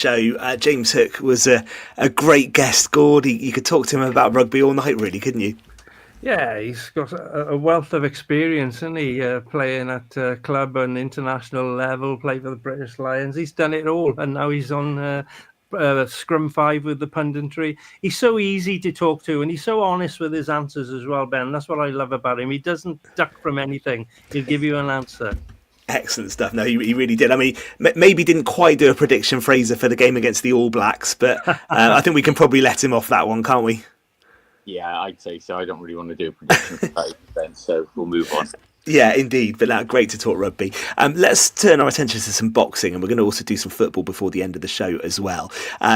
show, James Hook was a great guest, Gord. You could talk to him about rugby all night, really, couldn't you? Yeah, he's got a wealth of experience, isn't he? Playing at club and international level, play for the British Lions. He's done it all, and now he's on Scrum 5 with the punditry. He's so easy to talk to, and he's so honest with his answers as well, Ben. That's what I love about him. He doesn't duck from anything. He'll give you an answer. Excellent stuff. No, he really did. I mean, maybe didn't quite do a prediction, Fraser, for the game against the All Blacks, but I think we can probably let him off that one, can't we? Yeah, I'd say so. I don't really want to do a prediction for that then, so we'll move on. Yeah, indeed. But now, great to talk rugby. Let's turn our attention to some boxing, and we're going to also do some football before the end of the show as well.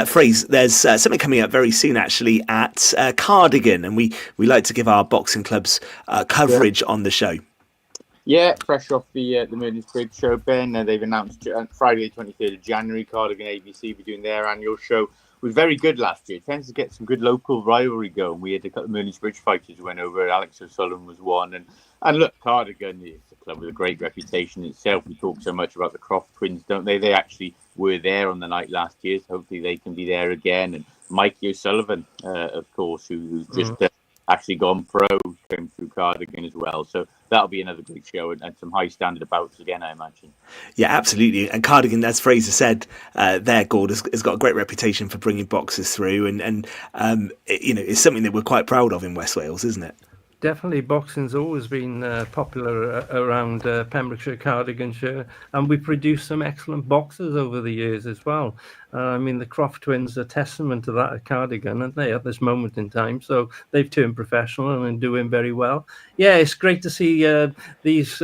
Fraser, there's something coming up very soon, actually, at Cardigan, and we like to give our boxing clubs coverage on the show. Yeah, fresh off the Merlin's Bridge show, Ben. They've announced Friday the 23rd of January, Cardigan ABC will be doing their annual show. It was very good last year. It tends to get some good local rivalry going. We had a couple of Merlin's Bridge fighters who went over. Alex O'Sullivan was one. And look, Cardigan is a club with a great reputation itself. We talk so much about the Croft twins, don't they? They actually were there on the night last year, so hopefully they can be there again. And Mikey O'Sullivan, of course, who's just actually gone pro, came through Cardigan as well. So that'll be another great show and some high standard bouts again, I imagine. Yeah, absolutely. And Cardigan, as Fraser said, their Gord has got a great reputation for bringing boxers through, and it's something that we're quite proud of in West Wales, isn't it? Definitely, boxing's always been popular around Pembrokeshire, Cardiganshire, and we produced some excellent boxers over the years as well. I mean, the Croft twins are a testament to that at Cardigan, aren't they, at this moment in time? So they've turned professional and doing very well. Yeah, it's great to see these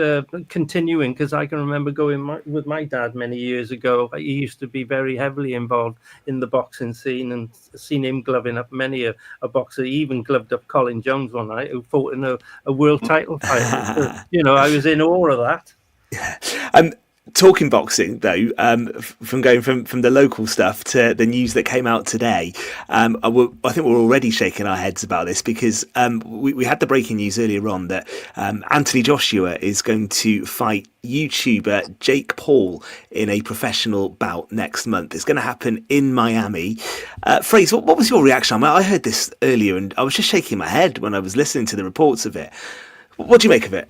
continuing, because I can remember going with my dad many years ago. He used to be very heavily involved in the boxing scene, and seen him gloving up many a boxer. He even gloved up Colin Jones one night, who fought in a world title fight. So, I was in awe of that. Yeah. Talking boxing, though, from going from the local stuff to the news that came out today, I think we're already shaking our heads about this, because we had the breaking news earlier on that Anthony Joshua is going to fight YouTuber Jake Paul in a professional bout next month. It's going to happen in Miami. Fraser, what was your reaction? I heard this earlier and I was just shaking my head when I was listening to the reports of it. What do you make of it?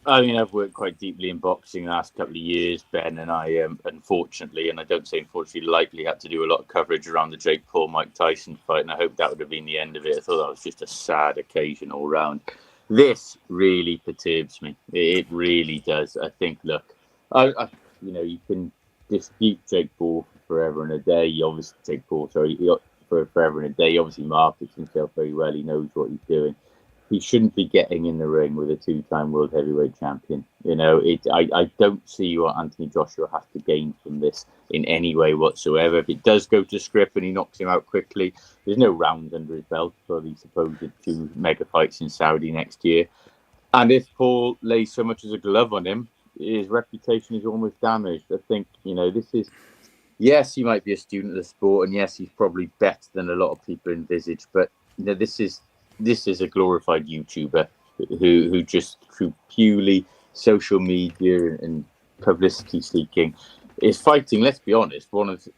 I mean, I've worked quite deeply in boxing the last couple of years, Ben, and I unfortunately, and I don't say unfortunately lightly, had to do a lot of coverage around the Jake Paul-Mike Tyson fight, and I hope that would have been the end of it. I thought that was just a sad occasion all round. This really perturbs me. It really does. I think, look, you can dispute Jake Paul forever and a day. For forever and a day. He obviously markets himself very well. He knows what he's doing. He shouldn't be getting in the ring with a two-time world heavyweight champion. I don't see what Anthony Joshua has to gain from this in any way whatsoever. If it does go to script and he knocks him out quickly, there's no round under his belt for the supposed 2 mega fights in Saudi next year. And if Paul lays so much as a glove on him, his reputation is almost damaged. I think, this is... Yes, he might be a student of the sport, and yes, he's probably better than a lot of people envisage, but this is a glorified YouTuber who just through purely social media and publicity seeking is fighting, let's be honest,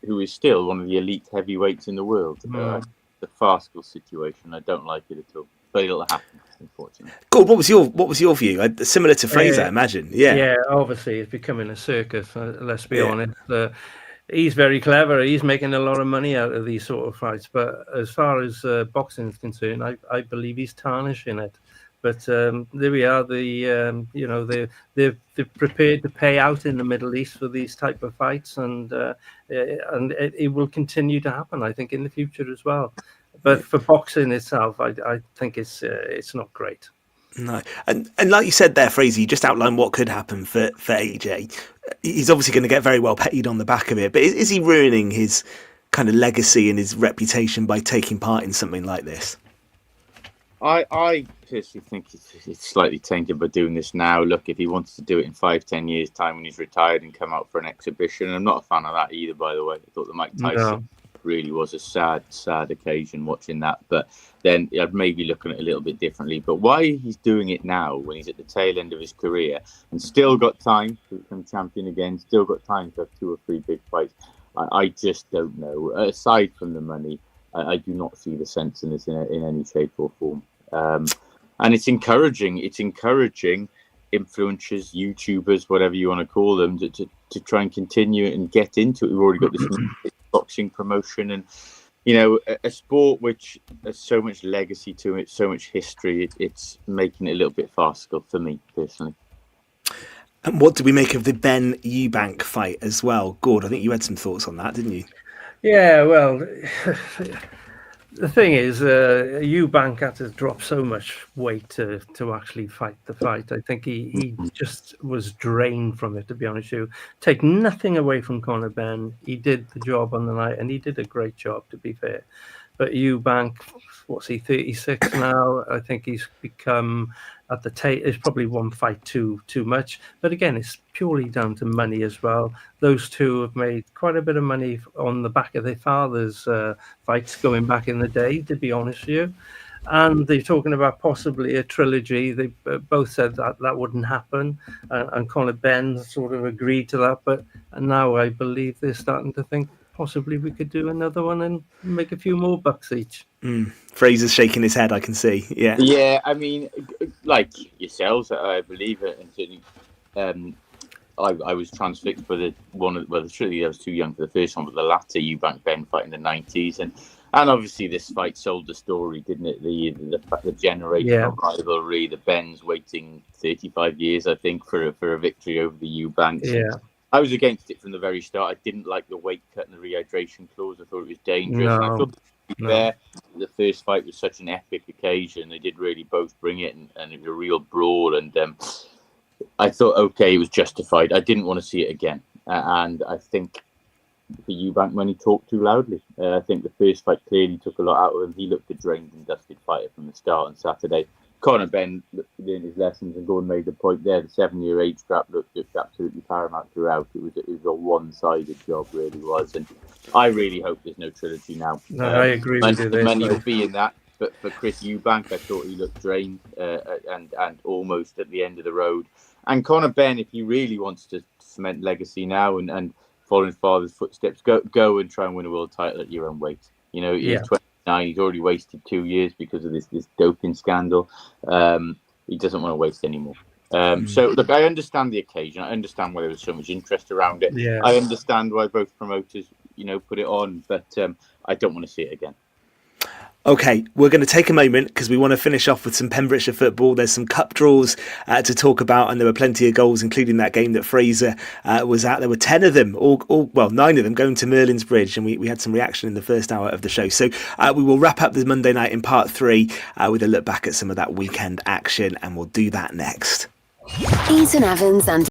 who is still one of the elite heavyweights in the world. The farcical situation. I don't like it at all, but it'll happen, unfortunately. Good. What was your view? Similar to Fraser, I imagine. Yeah. Obviously, it's becoming a circus. Let's be honest. He's very clever. He's making a lot of money out of these sort of fights. But as far as boxing is concerned, I believe he's tarnishing it. But there we are. They're prepared to pay out in the Middle East for these type of fights, and it will continue to happen, I think, in the future as well. But for boxing itself, I think it's not great. No, and like you said there, Fraser, you just outlined what could happen for AJ. He's obviously going to get very well paid on the back of it, but is he ruining his kind of legacy and his reputation by taking part in something like this? I personally think it's slightly tainted by doing this now. Look, if he wants to do it in 5-10 years' time when he's retired and come out for an exhibition, and I'm not a fan of that either, by the way. I thought the Mike Tyson really was a sad occasion watching that. But then I'd maybe looking at it a little bit differently. But why he's doing it now when he's at the tail end of his career and still got time to become champion again, still got time to have 2 or 3 big fights, I just don't know. Aside from the money, I do not see the sense in this in any shape or form. And it's encouraging. It's encouraging influencers, YouTubers, whatever you want to call them, to try and continue and get into it. We've already got this boxing promotion, and a sport which has so much legacy to it, so much history. It's making it a little bit farcical for me personally. And what do we make of the Ben Eubank fight as well? Gord, I think you had some thoughts on that, didn't you? Yeah, well, the thing is, Eubank had to drop so much weight to actually fight the fight. I think he just was drained from it, to be honest with you. Take nothing away from Conor Ben. He did the job on the night, and he did a great job, to be fair. But Eubank, what's he, 36 now? I think he's become at the it's probably one fight too much. But again, it's purely down to money as well. Those two have made quite a bit of money on the back of their father's fights going back in the day, to be honest with you. And they're talking about possibly a trilogy. They both said that wouldn't happen. And Conor Ben sort of agreed to that. But now I believe they're starting to think possibly we could do another one and make a few more bucks each. Fraser's shaking his head, I can see. Yeah, I mean, like yourselves, I believe it. And certainly, I was transfixed by the trilogy. I was too young for the first one, but the latter Eubank Ben fight in the 90s, and obviously this fight sold the story, didn't it? The generational rivalry, the Bens waiting 35 years, I think, for a victory over the Eubanks. Yeah. I was against it from the very start. I didn't like the weight cut and the rehydration clause. I thought it was dangerous. No, and I thought, to be fair, the first fight was such an epic occasion. They did really both bring it, and it was a real brawl. And I thought, okay, it was justified. I didn't want to see it again. And I think the Eubank money talked too loudly. I think the first fight clearly took a lot out of him. He looked a drained and dusted fighter from the start on Saturday. Conor Ben learned his lessons, and Gordon made the point there. The 7-year age gap looked absolutely paramount throughout. It was a one-sided job, really was. And I really hope there's no trilogy now. No, I agree with you. The money will be in that. But for Chris Eubank, I thought he looked drained and almost at the end of the road. And Conor Ben, if he really wants to cement legacy now and follow his father's footsteps, go and try and win a world title at your own weight. He's 29. He's already wasted 2 years because of this doping scandal. He doesn't want to waste anymore. So, look, I understand the occasion. I understand why there was so much interest around it. Yeah. I understand why both promoters, put it on. But I don't want to see it again. Okay, we're going to take a moment because we want to finish off with some Pembrokeshire football. There's some cup draws to talk about, and there were plenty of goals, including that game that Fraser was at. There were 10 of them, 9 of them going to Merlin's Bridge, and we had some reaction in the first hour of the show. So we will wrap up the Monday night in part 3 with a look back at some of that weekend action, and we'll do that next. Eaton Evans and